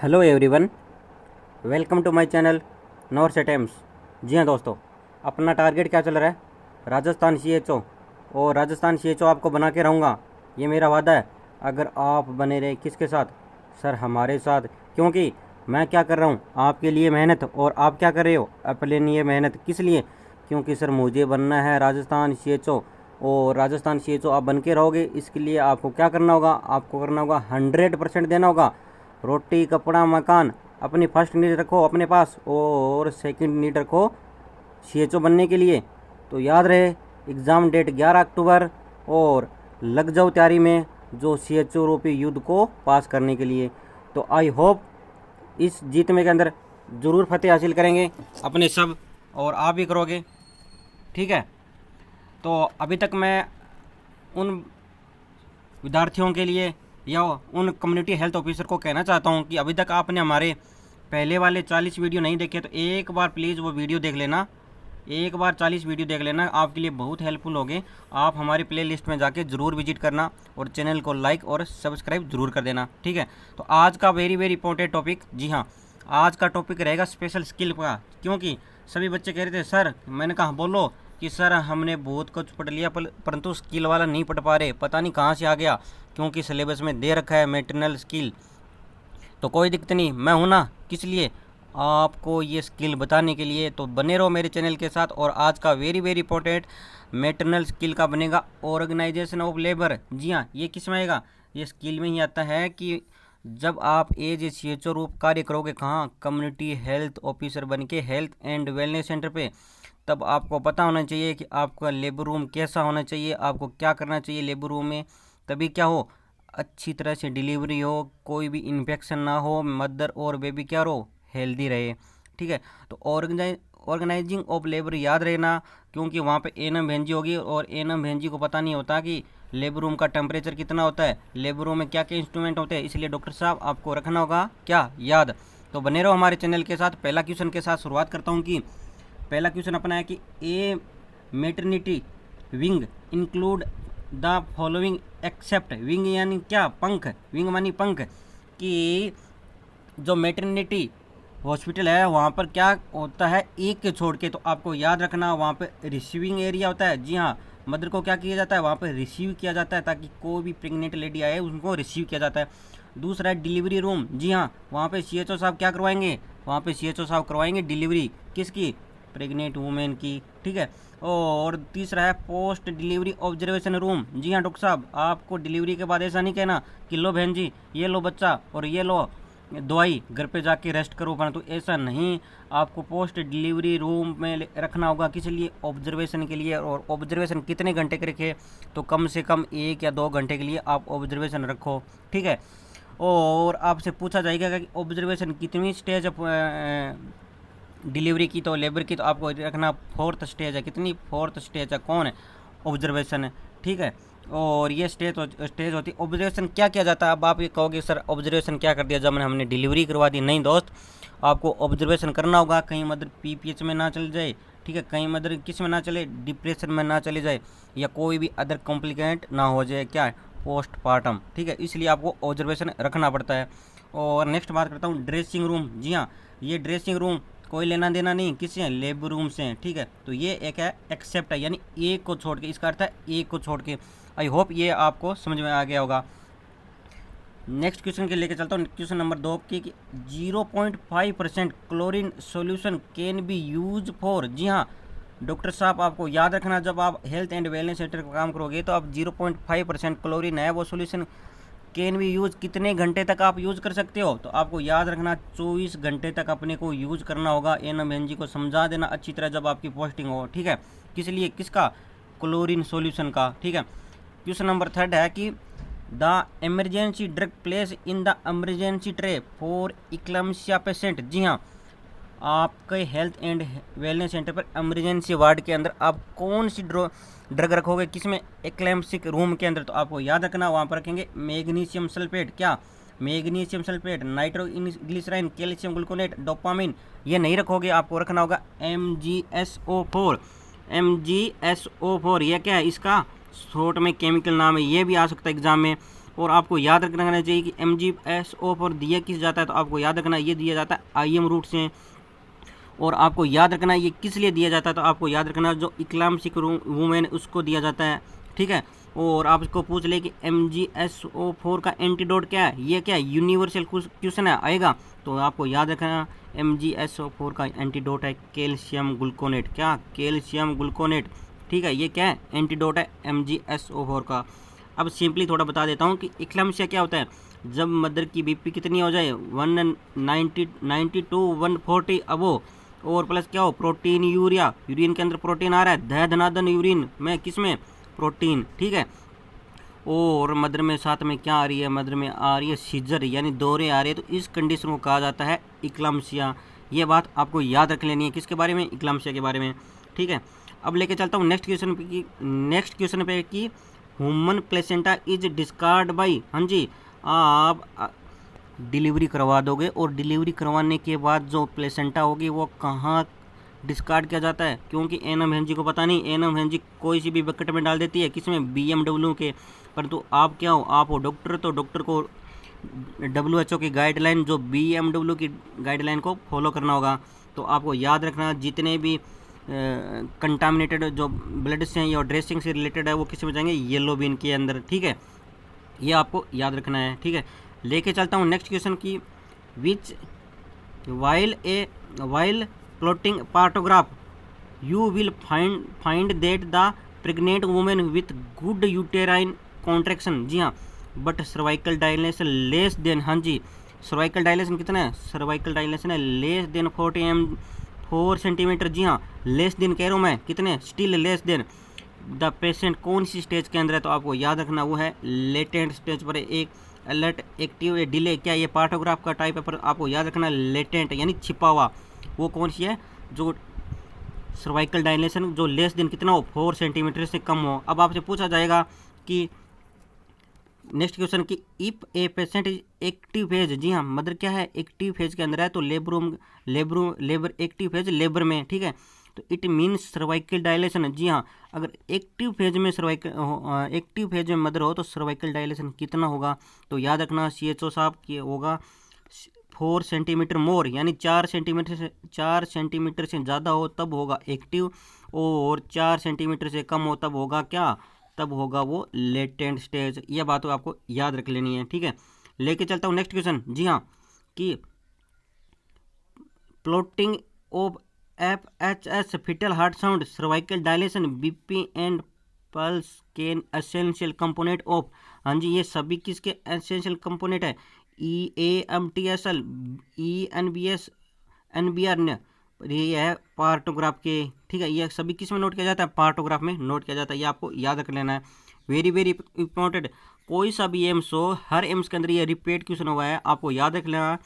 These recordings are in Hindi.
Hello everyone, welcome to my channel north attempts. जी हाँ दोस्तों, अपना टारगेट क्या चल रहा है? राजस्थान सीएचओ। और राजस्थान सीएचओ आपको बना के रहूँगा, ये मेरा वादा है। अगर आप बने रहे किसके साथ? सर हमारे साथ। क्योंकि मैं क्या कर रहा हूँ आपके लिए मेहनत, और आप क्या कर रहे हो अपने लिए मेहनत। किस लिए? क्योंकि सर मुझे बनना है राजस्थान सीएचओ, और राजस्थान सीएचओ आप बन के रहोगे। इसके लिए आपको क्या करना होगा? आपको करना होगा 100% देना होगा। रोटी कपड़ा मकान अपनी फर्स्ट नीड रखो अपने पास, और सेकंड नीड रखो सीएचओ बनने के लिए। तो याद रहे, एग्ज़ाम डेट 11 अक्टूबर, और लग जाओ तैयारी में जो सीएचओ रूपी युद्ध को पास करने के लिए। तो आई होप इस जीत में के अंदर ज़रूर फतेह हासिल करेंगे अपने सब, और आप भी करोगे। ठीक है, तो अभी तक मैं उन विद्यार्थियों के लिए या उन कम्युनिटी हेल्थ ऑफिसर को कहना चाहता हूं कि अभी तक आपने हमारे पहले वाले 40 वीडियो नहीं देखे तो एक बार प्लीज़ वो वीडियो देख लेना। एक बार 40 वीडियो देख लेना, आपके लिए बहुत हेल्पफुल होगे। आप हमारी प्ले लिस्ट में जाके ज़रूर विजिट करना, और चैनल को लाइक और सब्सक्राइब ज़रूर कर देना। ठीक है, तो आज का वेरी इंपॉर्टेंट टॉपिक, जी हाँ, आज का टॉपिक रहेगा स्पेशल स्किल का। क्योंकि सभी बच्चे कह रहे थे सर, मैंने कहा बोलो कि सर हमने बहुत कुछ पढ़ लिया परंतु स्किल वाला नहीं पढ़ पा रहे, पता नहीं कहाँ से आ गया। क्योंकि सिलेबस में दे रखा है मैटरनल स्किल। तो कोई दिक्कत नहीं, मैं हूँ ना, किस लिए? आपको ये स्किल बताने के लिए। तो बने रहो मेरे चैनल के साथ। और आज का वेरी इंपॉर्टेंट मैटरनल स्किल का बनेगा ऑर्गेनाइजेशन ऑफ लेबर। जी हाँ, ये किस में आएगा? ये स्किल में ही आता है कि जब आप एज ए सीएचओ रूप कार्य करोगे, कहाँ? कम्युनिटी हेल्थ ऑफिसर बन के हेल्थ एंड वेलनेस सेंटर पे, तब आपको पता होना चाहिए कि आपका लेबर रूम कैसा होना चाहिए, आपको क्या करना चाहिए लेबर रूम में। तभी क्या हो, अच्छी तरह से डिलीवरी हो, कोई भी इन्फेक्शन ना हो, मदर और बेबी क्या रहो, हेल्दी रहे। ठीक है, तो ऑर्गेनाइजिंग ऑफ लेबर याद रहना, क्योंकि वहाँ पे एनम भेंजी होगी, और एनम भेंजी को पता नहीं होता कि लेबर रूम का टेम्परेचर कितना होता है, लेबर रूम में क्या क्या इंस्ट्रूमेंट होते हैं। इसलिए डॉक्टर साहब आपको रखना होगा क्या याद। तो बने रहो हमारे चैनल के साथ। पहला क्वेश्चन के साथ शुरुआत करता हूँ कि पहला क्वेश्चन अपना है कि a maternity wing include the following except. Wing यानी क्या? पंख। विंग मानी पंख। कि जो मेटर्निटी हॉस्पिटल है वहाँ पर क्या होता है एक के छोड़ के, तो आपको याद रखना वहाँ पे रिसीविंग एरिया होता है। जी हाँ, मदर को क्या किया जाता है? वहाँ पे रिसीव किया जाता है, ताकि कोई भी प्रेग्नेंट लेडी आए उनको रिसीव किया जाता है। दूसरा है डिलीवरी रूम। जी हाँ, वहाँ पे सीएचओ साहब क्या करवाएंगे? वहाँ पे सीएचओ साहब करवाएंगे डिलीवरी। किसकी? प्रेग्नेंट वुमेन की। ठीक है, और तीसरा है पोस्ट डिलीवरी ऑब्जर्वेशन रूम। जी हाँ डॉक्टर साहब, आपको डिलीवरी के बाद ऐसा नहीं कहना कि लो बहन जी ये लो बच्चा और ये लो दवाई, घर पे जाके रेस्ट करो, परंतु ऐसा नहीं, आपको पोस्ट डिलीवरी रूम में रखना होगा। किस लिए? ऑब्जर्वेशन के लिए। और ऑब्जर्वेशन कितने घंटे के रखे? तो कम से कम 1 या 2 घंटे के लिए आप ऑब्जर्वेशन रखो। ठीक है, और आपसे पूछा जाएगा कि ऑब्जर्वेशन कितनी स्टेज डिलीवरी की, तो लेबर की तो आपको रखना 4th स्टेज है। कितनी? 4th स्टेज है। कौन है? ऑब्जर्वेशन है। ठीक है, और ये स्टेज होती है। ऑब्जर्वेशन क्या किया जाता है? अब आप ये कहोगे सर ऑब्जर्वेशन क्या कर दिया जब हमने डिलीवरी करवा दी। नहीं दोस्त, आपको ऑब्जर्वेशन करना होगा कहीं मदर पीपीएच में ना चल जाए। ठीक है, कहीं मदर किस में ना चले, डिप्रेशन में ना चले जाए, या कोई भी अदर कॉम्प्लिकेट ना हो जाए, क्या? पोस्टमार्टम। ठीक है, इसलिए आपको ऑब्जर्वेशन रखना पड़ता है। और नेक्स्ट बात करता हूँ ड्रेसिंग रूम। जी हाँ, ये ड्रेसिंग रूम कोई लेना देना नहीं किससे? लेबर रूम से। ठीक है, तो ये एक है एक्सेप्ट है, यानी एक को छोड़ के, इसका अर्थ है एक को छोड़ के। आई होप ये आपको समझ में आ गया होगा। नेक्स्ट क्वेश्चन के लेके चलता हूँ, क्वेश्चन नंबर 2 की 0.5% chlorine solution can be use for. जी हाँ डॉक्टर साहब, आपको याद रखना जब आप हेल्थ एंड वेलनेस सेंटर का काम करोगे तो आप 0.5% क्लोरीन है वो सॉल्यूशन कैन भी यूज़, कितने घंटे तक आप यूज़ कर सकते हो? तो आपको याद रखना 24 घंटे तक अपने को यूज़ करना होगा। एनम बहन जी को समझा देना अच्छी तरह जब आपकी पोस्टिंग हो। ठीक है, किस लिए? किसका? क्लोरीन सॉल्यूशन का। ठीक है, क्वेश्चन नंबर 3 है कि the emergency drug place in the emergency tray for eclampsia patient. जी हाँ, आपके हेल्थ एंड वेलनेस सेंटर पर इमरजेंसी वार्ड के अंदर आप कौन सी ड्रग रखोगे? किसमें? एक्लेम्सिक रूम के अंदर। तो आपको याद रखना वहाँ पर रखेंगे मैग्नीशियम सल्फेट। क्या? Magnesium sulphate, nitroglycerine, calcium gluconate, dopamine, ये नहीं रखोगे। आपको रखना होगा MgSO4। MgSO4 ये क्या है? इसका शॉर्ट में केमिकल नाम है, ये भी आ सकता है एग्जाम में। और आपको याद रखना चाहिए कि MgSO4 दिया किस जाता है, तो आपको याद रखना ये दिया जाता है IM रूट से। और आपको याद रखना ये किस लिए दिया जाता है, तो आपको याद रखना जो इक्लाम्सिक वुमेन उसको दिया जाता है, ठीक है। और आपको पूछ ले कि MgSO4 का एंटीडोट क्या है, ये क्या यूनिवर्सल क्वेश्चन है आएगा, तो आपको याद रखना MgSO4 का एंटीडोट है कैल्शियम ग्लूकोनेट। क्या? कैल्शियम ग्लूकोनेट, ठीक है। ये क्या है? एंटीडोट है MgSO4 का। अब सिंपली थोड़ा बता देता हूँ कि इक्लाम्सिया क्या होता है। जब मदर की BP कितनी हो जाए 190 टू 140 अबो, और प्लस क्या हो प्रोटीन यूरिया, यूरिन के अंदर प्रोटीन आ रहा है, धनाधन यूरिन में किस में प्रोटीन, ठीक है। और मदर में साथ में क्या आ रही है, मदर में आ रही है सीजर यानी दौरे आ रहे हैं, तो इस कंडीशन को कहा जाता है इक्लाम्सिया। ये बात आपको याद रख लेनी है किसके बारे में, इक्लाम्सिया के बारे में, ठीक है। अब लेके चलता हूँ नेक्स्ट क्वेश्चन पे कि human placenta is discard by, हाँ जी, आप डिलीवरी करवा दोगे और डिलीवरी करवाने के बाद जो प्लेसेंटा होगी वो कहाँ डिस्कार्ड किया जाता है, क्योंकि एनम हेनजी को पता नहीं, एनम हेनजी कोई सी भी बकेट में डाल देती है, किसमें, BMW के। परंतु आप क्या हो, आप हो डॉक्टर, तो डॉक्टर को WHO की गाइडलाइन, जो BMW की गाइडलाइन को फॉलो करना होगा। तो आपको याद रखना जितने भी कंटामिनेटेड जो ब्लड से हैं या ड्रेसिंग से रिलेटेड है वो किस में जाएंगे, येलो बिन के अंदर, ठीक है। ये आपको याद रखना है, ठीक है। लेके चलता हूँ नेक्स्ट क्वेश्चन की which while plotting partograph you will find that the pregnant women with good uterine contraction, जी हाँ, but cervical dilation less than, हाँ जी, सर्वाइकल डायलेशन कितना है, सर्वाइकल डायलेशन है लेस देन 4 सेंटीमीटर, जी हाँ, लेस देन कह रहा हूँ मैं, कितने, still less than. The patient कौन सी स्टेज के अंदर है, तो आपको याद रखना वो है लेटेंट स्टेज पर, एक अलर्ट, एक्टिव, डिले, क्या ये पार्टोग्राफ का टाइप है, पर आपको याद रखना लेटेंट यानी छिपा हुआ, वो कौन सी है, जो सर्वाइकल डायलेशन जो लेस देन कितना हो, 4 सेंटीमीटर से कम हो। अब आपसे पूछा जाएगा कि नेक्स्ट क्वेश्चन की if a patient is active phase, जी हाँ, मदर क्या है, एक्टिव फेज के अंदर है, तो लेबर एक्टिव फेज लेबर में, ठीक है, तो इट मीन्स सर्वाइकल डायलेशन, जी हाँ, अगर एक्टिव फेज में मदर हो तो सर्वाइकल डायलेशन कितना होगा, तो याद रखना CHO साहब की होगा 4 सेंटीमीटर मोर, यानी 4 सेंटीमीटर से ज़्यादा हो तब होगा एक्टिव, और 4 सेंटीमीटर से कम हो तब होगा क्या, तब होगा वो लेटेंट स्टेज। यह बात तो आपको याद रख लेनी है, ठीक है। लेके चलता हूँ नेक्स्ट क्वेश्चन, जी हाँ, कि plotting of FHS fetal heart sound cervical dilation BP and pulse के एसेंशियल कंपोनेंट ऑफ, हाँ जी, ये सभी किसके एसेंशियल कंपोनेंट है, EAMTSL ENBS NBR ने, ये है पार्टोग्राफ के, ठीक है। ये सभी किस में नोट किया जाता है, पार्टोग्राफ में नोट किया जाता है, ये आपको याद रख लेना है, वेरी वेरी इंपॉर्टेंट। कोई सा भी एम्स हो, हर एम्स के अंदर ये रिपीट क्वेश्चन हुआ है, आपको याद रख लेना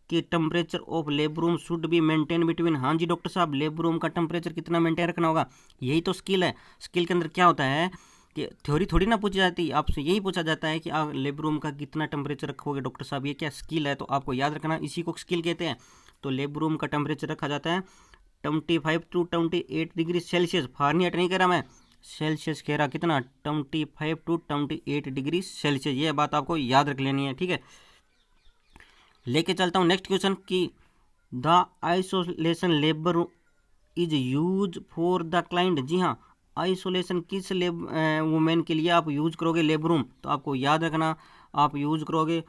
कि temperature of labour room should be maintain between, हाँ जी डॉक्टर साहब, लेबर रूम का टेम्परेचर कितना मेंटेन रखना होगा, यही तो स्किल है। स्किल के अंदर क्या होता है कि थ्योरी थोड़ी ना पूछी जाती, आपसे यही पूछा जाता है कि आप लेबर रूम का कितना टेम्परेचर रखोगे डॉक्टर साहब, ये क्या स्किल है, तो आपको याद रखना, इसी को स्किल कहते हैं। तो लेबर रूम का टेम्परेचर रखा जाता है 25 टू 28 डिग्री सेल्सियस, फारेनहाइट नहीं कह रहा मैं, सेल्सियस कह रहा, कितना, 25 टू 28 डिग्री सेल्सियस, ये बात आपको याद रख लेनी है, ठीक है। लेके चलता हूँ नेक्स्ट क्वेश्चन की the isolation labour is use for the client, जी हाँ, आइसोलेशन किस वुमेन के लिए आप यूज करोगे लेबर रूम, तो आपको याद रखना आप यूज करोगे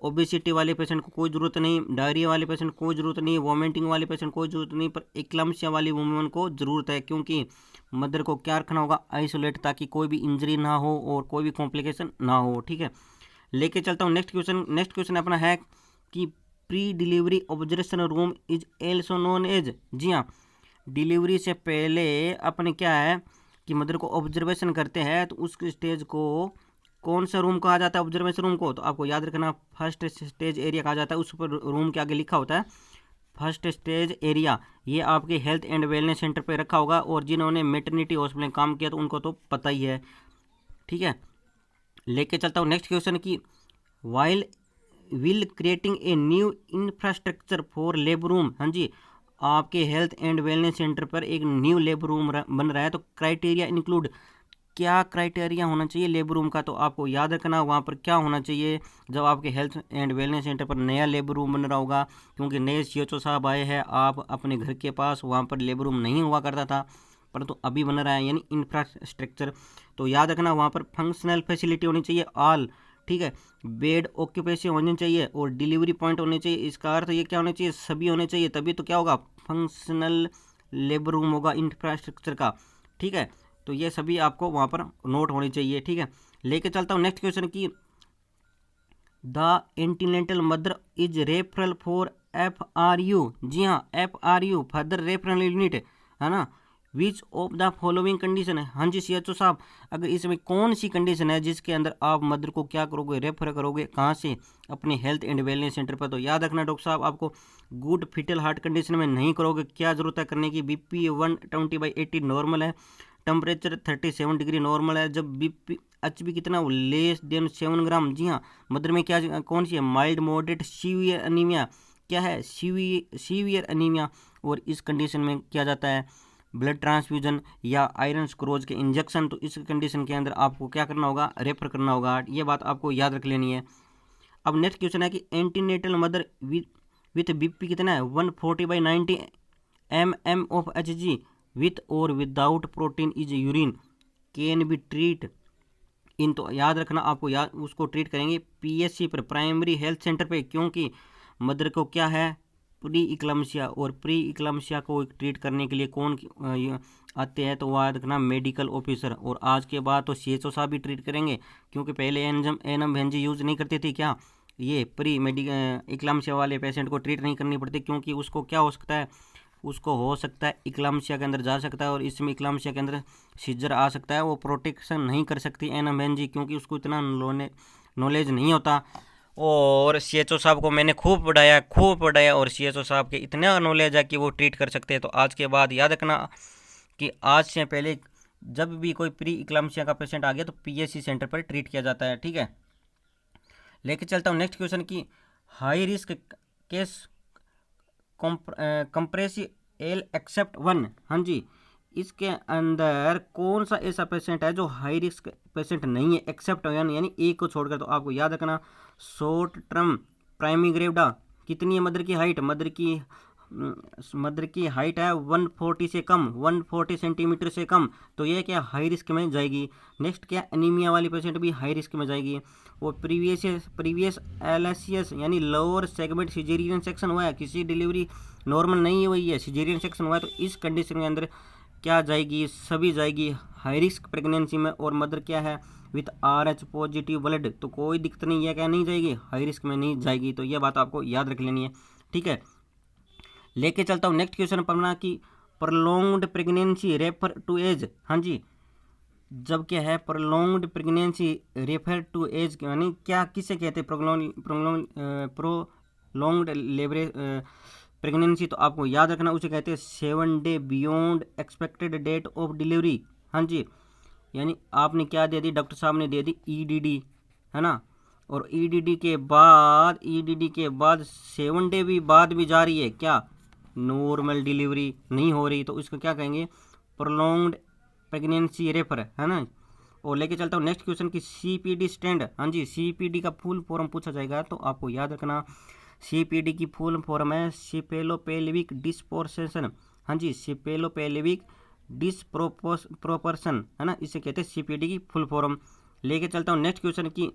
ओबेसिटी वाले पेशेंट को कोई ज़रूरत नहीं, डायरिया वाले पेशेंट को कोई ज़रूरत नहीं, वॉमिटिंग वाले पेशेंट को कोई ज़रूरत नहीं, पर एक्लम्सिया वाली वुमेन को ज़रूरत है, क्योंकि मदर को क्या रखना होगा, आइसोलेट, ताकि कोई भी इंजरी ना हो और कोई भी कॉम्प्लिकेशन ना हो, ठीक है। लेके चलता हूँ नेक्स्ट क्वेश्चन अपना है कि pre delivery observation room is also known as, जी हाँ, डिलीवरी से पहले अपने क्या है कि मदर को ऑब्जर्वेशन करते हैं, तो उस स्टेज को कौन सा रूम कहा जाता है, ऑब्जर्वेशन रूम को, तो आपको याद रखना फर्स्ट स्टेज एरिया कहा जाता है, उस पर रूम के आगे लिखा होता है फर्स्ट स्टेज एरिया, ये आपके हेल्थ एंड वेलनेस सेंटर पे रखा होगा, और जिन्होंने मेटर्निटी हॉस्पिटल में काम किया तो उनको तो पता ही है, ठीक है। लेके चलता हूँ नेक्स्ट क्वेश्चन की while will creating a new infrastructure for labour room, हाँ जी, आपके हेल्थ एंड वेलनेस सेंटर पर एक न्यू लेबर रूम बन रहा है, तो क्राइटेरिया इंक्लूड क्या क्राइटेरिया होना चाहिए लेबर रूम का, तो आपको याद रखना वहाँ पर क्या होना चाहिए जब आपके हेल्थ एंड वेलनेस सेंटर पर नया लेबर रूम बन रहा होगा, क्योंकि नए सीएचओ साहब आए हैं, आप अपने घर के पास वहाँ पर लेबर रूम नहीं हुआ करता था, परंतु अभी बन रहा है, यानी इंफ्रास्ट्रक्चर। तो याद रखना वहाँ पर फंक्शनल फैसिलिटी होनी चाहिए ऑल, ठीक है, बेड ऑक्यूपेसी होनी चाहिए और डिलीवरी पॉइंट होने चाहिए। इसका अर्थ ये क्या होना चाहिए, सभी होने चाहिए, तभी तो क्या होगा, फंक्शनल लेबर रूम होगा इंफ्रास्ट्रक्चर का, ठीक है। तो ये सभी आपको वहाँ पर नोट होनी चाहिए, ठीक है। लेके चलता हूँ नेक्स्ट क्वेश्चन की, the antenatal mother is referral for FRU। जी हाँ, FRU फर्दर रेफरल यूनिट है ना। Which of the following condition है, हाँ जी सीएचओ साहब, अगर इसमें कौन सी कंडीशन है जिसके अंदर आप मदर को क्या करोगे, रेफर करोगे, कहाँ से, अपने हेल्थ एंड वेलनेस सेंटर पर। तो याद रखना डॉक्टर साहब, आपको गुड फिटल हार्ट कंडीशन में नहीं करोगे, क्या जरूरत है करने की, BP 120/80 नॉर्मल है, टेम्परेचर 37 डिग्री नॉर्मल है, जब BP HB कितना लेस देन 7 ग्राम। जी हाँ, मदर में क्या कौन सी है, माइल्ड मॉडरेट सीवियर अनीमिया, क्या है, सीवियर अनीमिया, और इस कंडीशन में किया जाता है ब्लड ट्रांसफ्यूजन या आयरन स्क्रोज के इंजेक्शन। तो इस कंडीशन के अंदर आपको क्या करना होगा, रेफर करना होगा, ये बात आपको याद रख लेनी है। अब नेक्स्ट क्वेश्चन है कि एंटीनेटल मदर विथ BP कितना है, 140/90 mm ऑफ Hg विथ और without protein is urine can be treat इन। तो याद रखना आपको, याद उसको ट्रीट करेंगे PSC पर, प्राइमरी हेल्थ सेंटर पे, क्योंकि मदर को क्या है, प्री इक्लम्सिया, और प्री इक्लम्सिया को ट्रीट करने के लिए कौन आते हैं, तो याद रखना मेडिकल ऑफिसर। और आज के बाद तो CHO साहब भी ट्रीट करेंगे, क्योंकि पहले एनम भेंजी यूज़ नहीं करती थी, क्या ये प्री इक्लम्सिया वाले पेशेंट को ट्रीट नहीं करनी पड़ती, क्योंकि उसको क्या हो सकता है, उसको हो सकता है इक्लाम्सिया के अंदर जा सकता है, और इसमें इक्लाम्सिया के अंदर सीजर आ सकता है, वो प्रोटेक्शन नहीं कर सकती एनम भेंजी, क्योंकि उसको इतना नॉलेज नहीं होता। और CHO साहब को मैंने खूब पढ़ाया और CHO साहब के इतना नॉलेज है कि वो ट्रीट कर सकते हैं। तो आज के बाद याद रखना कि आज से पहले जब भी कोई प्री इक्लाम्सिया का पेशेंट आ गया तो PSC सेंटर पर ट्रीट किया जाता है, ठीक है। लेके चलता हूँ नेक्स्ट क्वेश्चन की, high risk case compressive L except 1, हाँ जी, इसके अंदर कौन सा ऐसा पेशेंट है जो हाई रिस्क पेशेंट नहीं है, एक्सेप्ट यानी एक को छोड़कर। तो आपको याद रखना, शॉर्ट टर्म प्राइमरी ग्रेविडा कितनी है, मदर की हाइट है 140 से कम, 140 सेंटीमीटर से कम, तो ये क्या हाई रिस्क में जाएगी। नेक्स्ट क्या, एनीमिया वाली पेशेंट भी हाई रिस्क में जाएगी। और प्रीवियस LSCS यानी लोअर सेगमेंट सिजेरियन सेक्शन हुआ है, किसी डिलीवरी नॉर्मल नहीं हुई है, सिजेरियन सेक्शन हुआ है, तो इस कंडीशन के अंदर क्या जाएगी, सभी जाएगी हाई रिस्क प्रेगनेंसी में। और मदर क्या है, विथ RH पॉजिटिव ब्लड, तो कोई दिक्कत नहीं है, क्या नहीं जाएगी, हाई रिस्क में नहीं जाएगी। तो यह बात आपको याद रख लेनी है, ठीक है। लेके चलता हूँ नेक्स्ट क्वेश्चन पढ़ना कि prolonged pregnancy refer to age, हाँ जी, जब क्या है prolonged pregnancy refer to age, यानी क्या किसे कहते हैं, प्रोलॉन्ग्ड लेबर प्रेगनेंसी। तो आपको याद रखना उसे कहते हैं 7 day beyond expected date of delivery, हाँ जी, यानी आपने क्या दे दी, डॉक्टर साहब ने दे दी EDD, है ना, और EDD के बाद 7 डे भी बाद भी जा रही है, क्या नॉर्मल डिलीवरी नहीं हो रही, तो इसको क्या कहेंगे, प्रोलॉन्ग्ड प्रेगनेंसी रेफर, है ना। और लेके चलता हूँ नेक्स्ट क्वेश्चन की CPD स्टैंड, हाँ जी, CPD का फुल फॉर्म पूछा जाएगा, तो आपको याद रखना CPD की फुल फॉर्म है सिपेलोपेल्विक डिस्पोर्शन, हाँ जी, सिपेलोपेल्विक डिस्प्रोपोर्शन, है ना, इसे कहते हैं CPD की फुल फॉर्म। लेके चलता हूँ नेक्स्ट क्वेश्चन की,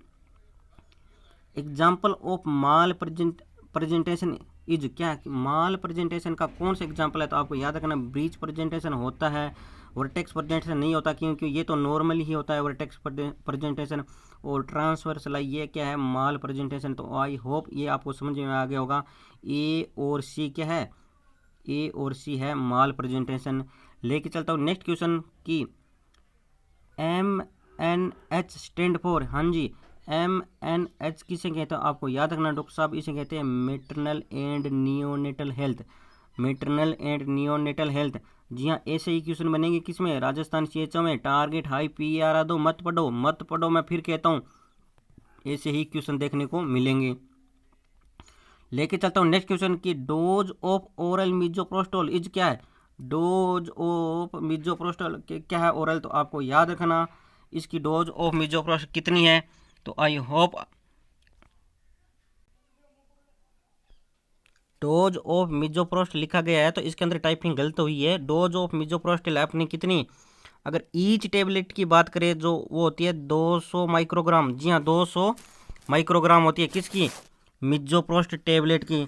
example of mall presentation is, क्या माल प्रेजेंटेशन का कौन सा एग्जाम्पल है, तो आपको याद रखना ब्रीच प्रेजेंटेशन होता है, वर्टेक्स प्रेजेंटेशन नहीं होता, क्योंकि ये तो नॉर्मली ही होता है वर्टेक्स प्रेजेंटेशन। और ट्रांसवर्स ये क्या है, माल प्रेजेंटेशन। तो आई होप ये आपको समझ में आ गया होगा, A और C क्या है, A और C है माल प्रेजेंटेशन। लेके चलता हूँ नेक्स्ट क्वेश्चन की, MNH स्टैंड फॉर, हाँ जी, MNH किसे कहते हैं, आपको याद रखना डॉक्टर साहब, इसे कहते हैं maternal and neonatal health, maternal and neonatal health. जी हाँ, ऐसे ही क्वेश्चन बनेंगे किसमें, राजस्थान CHO में। टारगेट हाई PER दो, मत पढ़ो, मैं फिर कहता हूँ, ऐसे ही क्वेश्चन देखने को मिलेंगे। लेके चलता हूँ नेक्स्ट क्वेश्चन की, dose of oral misoprostol is, क्या है, डोज ऑफ मिजोप्रोस्टोल क्या है ओरल, तो आपको याद रखना इसकी डोज ऑफ मिजोप्रोस्ट कितनी है। तो आई होप डोज ऑफ मिजोप्रोस्ट लिखा गया है तो इसके अंदर टाइपिंग गलत हुई है। डोज ऑफ मिजोप्रोस्ट आपने कितनी, अगर ईच टेबलेट की बात करें जो वो होती है 200 माइक्रोग्राम। जी हाँ, 200 माइक्रोग्राम होती है किसकी, मिजोप्रोस्ट टेबलेट की।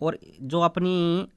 और जो अपनी